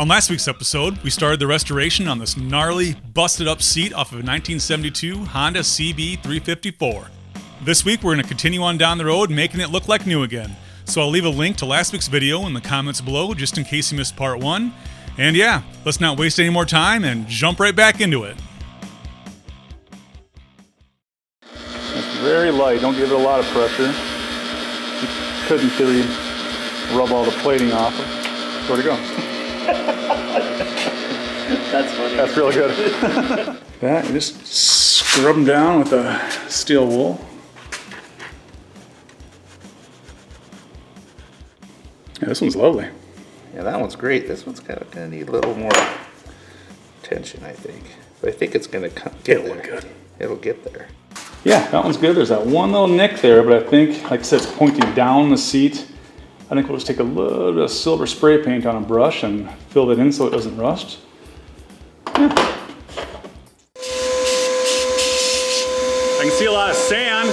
On last week's episode, we started the restoration on this gnarly, busted up seat off of a 1972 Honda CB 354. This week, we're going to continue on down the road, making it look like new again. So I'll leave a link to last week's video in the comments below, just in case you missed part 1. And yeah, let's not waste any more time and jump right back into it. It's very light, don't give it a lot of pressure. You could, in theory, rub all the plating off. Where'd it go? That's funny. That's really good. That, you just scrub them down with a steel wool. Yeah, this one's lovely. Yeah, that one's great. This one's kind of gonna need a little more attention, I think. But I think it's gonna get there. Look good. It'll get there. Yeah, that one's good. There's that one little nick there, but I think, like I said, it's pointing down the seat. I think we'll just take a little bit of silver spray paint on a brush and fill that in so it doesn't rust. Yeah. I can see a lot of sand.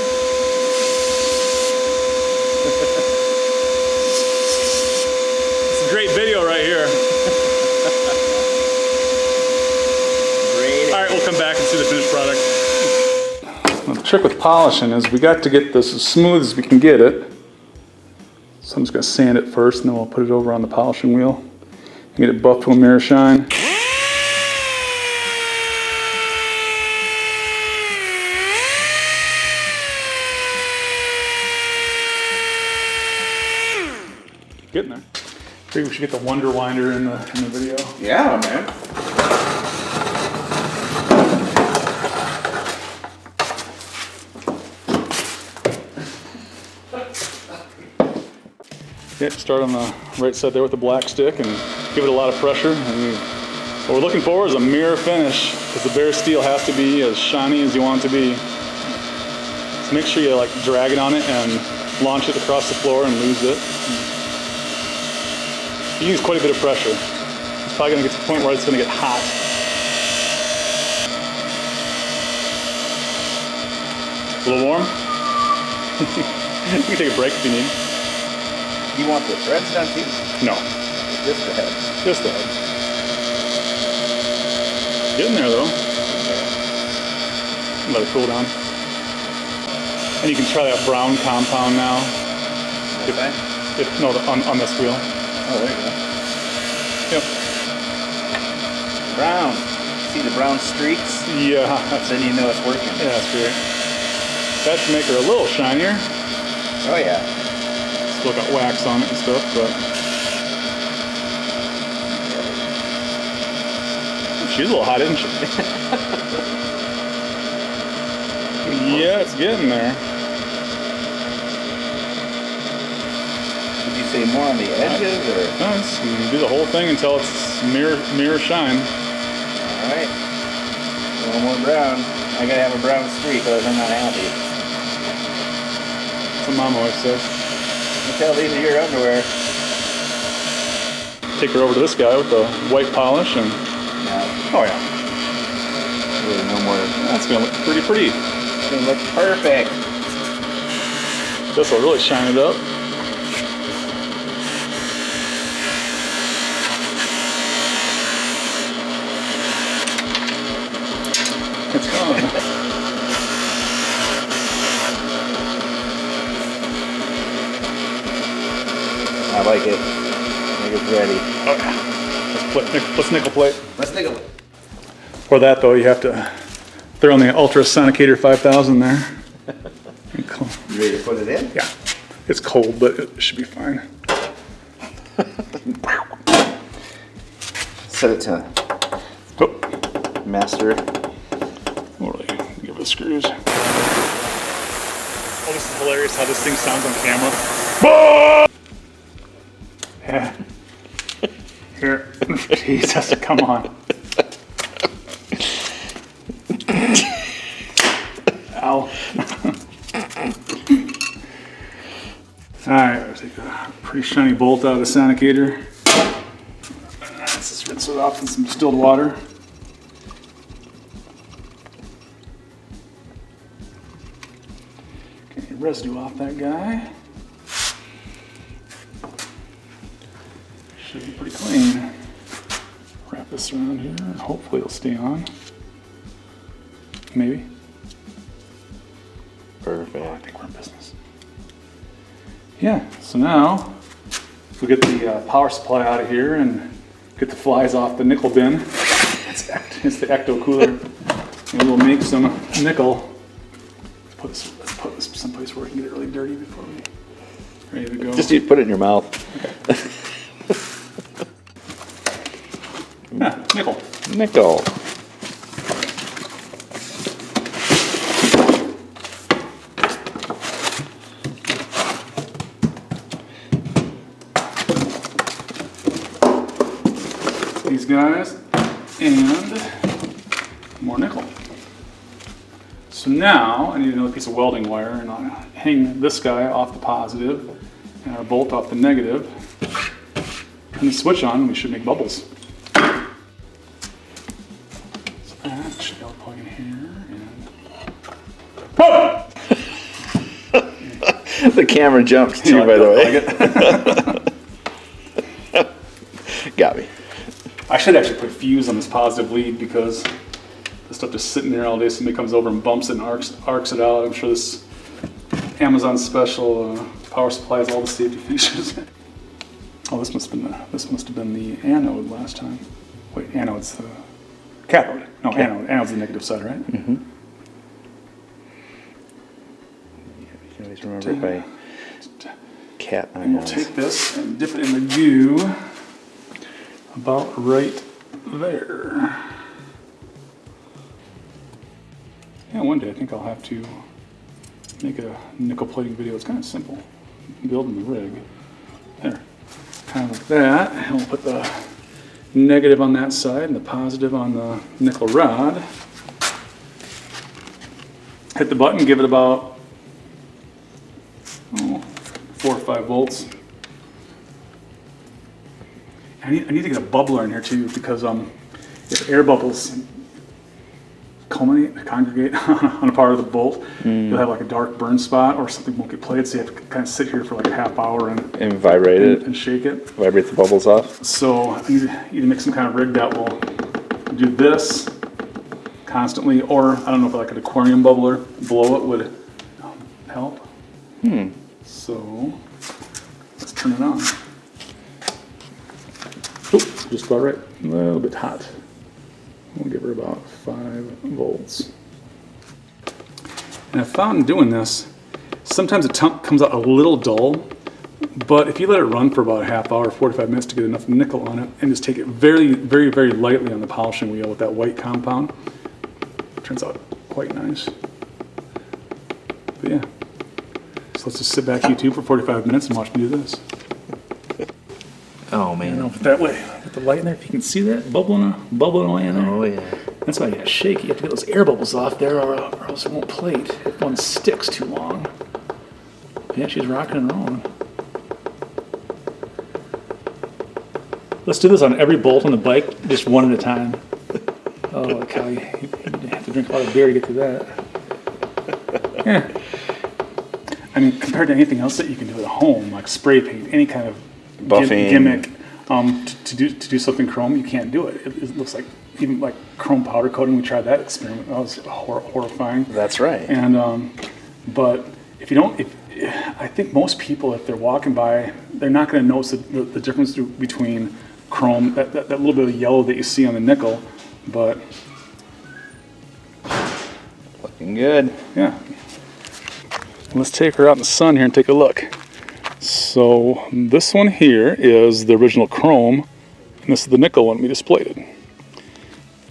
It's a great video right here. Great. All right, we'll come back and see the finished product. Well, the trick with polishing is we got to get this as smooth as we can get it. So I'm just going to sand it first, and then we'll put it over on the polishing wheel and get it buffed to a mirror shine. Getting there. I think we should get the Wonder Winder in the video. Yeah, man. Yeah, start on the right side there with the black stick and give it a lot of pressure. And what we're looking for is a mirror finish, because the bare steel has to be as shiny as you want it to be. So make sure you like drag it on it and launch it across the floor and lose it. You use quite a bit of pressure. It's probably going to get to the point where it's going to get hot. A little warm? You can take a break if you need. You want the threads done too? No. Just the head. Just the head. Getting there though. Let it cool down. And you can try that brown compound now. No, on this wheel. Oh, there you go. Yep. Brown. See the brown streaks? Yeah. Then you know it's working. Yeah, that's great. That should make her a little shinier. Oh yeah. Still got wax on it and stuff, but she's a little hot, isn't she? Yeah, it's getting there. Did you say more on the edges or? No, just do the whole thing until it's mirror shine. Alright. A little more brown. I gotta have a brown streak, otherwise I'm not happy. That's what Mom always says. You tell these are your underwear. Take her over to this guy with the white polish and... No. Oh yeah. Really no more. That's gonna look pretty. It's gonna look perfect. This will really shine it up. It's gone. I like it. I think it's ready. Oh yeah. Let's nickel plate. Let's nickel it. For that though, you have to throw in the ultrasonic 5000 there. Cool. You ready to put it in? Yeah. It's cold, but it should be fine. Set it to Oh. master. We'll really give it the screws. Oh, this is hilarious how this thing sounds on camera. Yeah. Here. Jesus, come on. Ow. Alright, I'll take a pretty shiny bolt out of the sonicator. Let's just rinse it off in some distilled water. Okay, residue off that guy. Should be pretty clean. this around here, and hopefully it'll stay on. Maybe. Perfect. Oh, I think we're in business. Yeah, so now, if we get the power supply out of here and get the flies off the nickel bin, it's the ecto cooler, and we'll make some nickel. Let's put this someplace where we can get it really dirty before we ready to go. Just you put it in your mouth. Okay. Yeah, nickel. Nickel. These guys and more nickel. So now I need another piece of welding wire, and I'll hang this guy off the positive and our bolt off the negative. Turn the switch on and we should make bubbles. So actually I'll plug in here and The camera jumped too, by the way. Got me. I should actually put fuse on this positive lead because the stuff just sitting there all day. Somebody comes over and bumps it and arcs it out. I'm sure this Amazon special power supply has all the safety features. Oh, this must have been the anode last time. Wait, anode's the cathode. No, anode's the negative side, right? Mm-hmm. You can always remember it by cat ions. And we'll take this and dip it in the goo about right there. Yeah, one day I think I'll have to make a nickel plating video. It's kind of simple. Building the rig. There. Kind of like that. And we'll put the negative on that side and the positive on the nickel rod. Hit the button, give it about 4 or 5 volts. I need to get a bubbler in here too, because if air bubbles congregate on a part of the bolt, you'll have like a dark burn spot or something won't get played, so you have to kind of sit here for like a half hour and vibrate it and shake it. Vibrate the bubbles off. So I need to either make some kind of rig that will do this constantly, or I don't know if like an aquarium bubbler, blow it would help. So let's turn it on. Oops, just about right. A little bit hot. We'll give her about 5 volts. And I found in doing this, sometimes it comes out a little dull, but if you let it run for about a half hour, 45 minutes to get enough nickel on it, and just take it very, very, very lightly on the polishing wheel with that white compound, it turns out quite nice. But yeah, so let's just sit back YouTube for 45 minutes and watch me do this. Oh man. Put that way. Put the light in there. If you can see that bubbling away in there. Oh yeah. That's why you gotta shake. You have to get those air bubbles off there, or else it won't plate if one sticks too long. Yeah, she's rocking and rolling. Let's do this on every bolt on the bike, just one at a time. Oh, cow, you have to drink a lot of beer to get to that. Yeah. I mean, compared to anything else that you can do at home, like spray paint, any kind of buffing gimmick, to do something chrome, you can't do it. It looks like, even like chrome powder coating, we tried that experiment. That was horrifying. That's right. And but if you don't, I think most people, if they're walking by, they're not going to notice the difference between chrome, that little bit of yellow that you see on the nickel, but looking good. Yeah. Let's take her out in the sun here and take a look. So this one here is the original chrome, and this is the nickel one we just plated.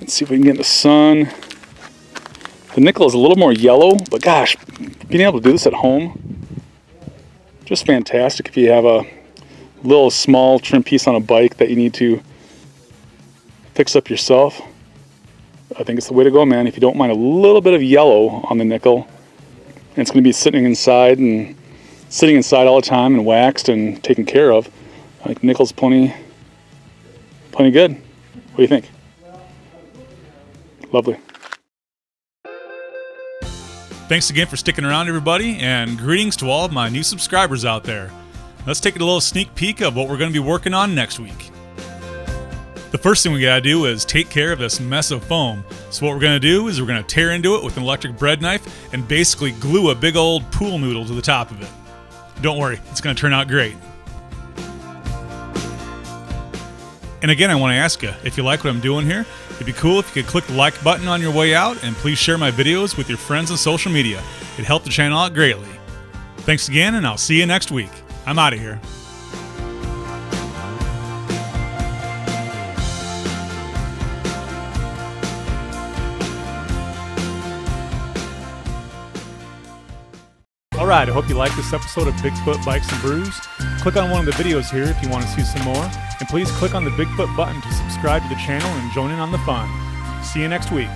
Let's see if we can get in the sun. The nickel is a little more yellow, but gosh, being able to do this at home, just fantastic. If you have a little small trim piece on a bike that you need to fix up yourself, I think it's the way to go, man. If you don't mind a little bit of yellow on the nickel, and it's going to be sitting inside all the time and waxed and taken care of, I think nickel's plenty good. What do you think? Lovely. Thanks again for sticking around, everybody, and greetings to all of my new subscribers out there. Let's take a little sneak peek of what we're going to be working on next week. The first thing we gotta do is take care of this mess of foam. So what we're gonna do is we're gonna tear into it with an electric bread knife and basically glue a big old pool noodle to the top of it. Don't worry, it's gonna turn out great. And again, I want to ask you, if you like what I'm doing here, it'd be cool if you could click the like button on your way out, and please share my videos with your friends on social media. It'd help the channel out greatly. Thanks again, and I'll see you next week. I'm out of here. Alright, I hope you liked this episode of Bigfoot Bikes and Brews. Click on one of the videos here if you want to see some more, and please click on the Bigfoot button to subscribe to the channel and join in on the fun. See you next week.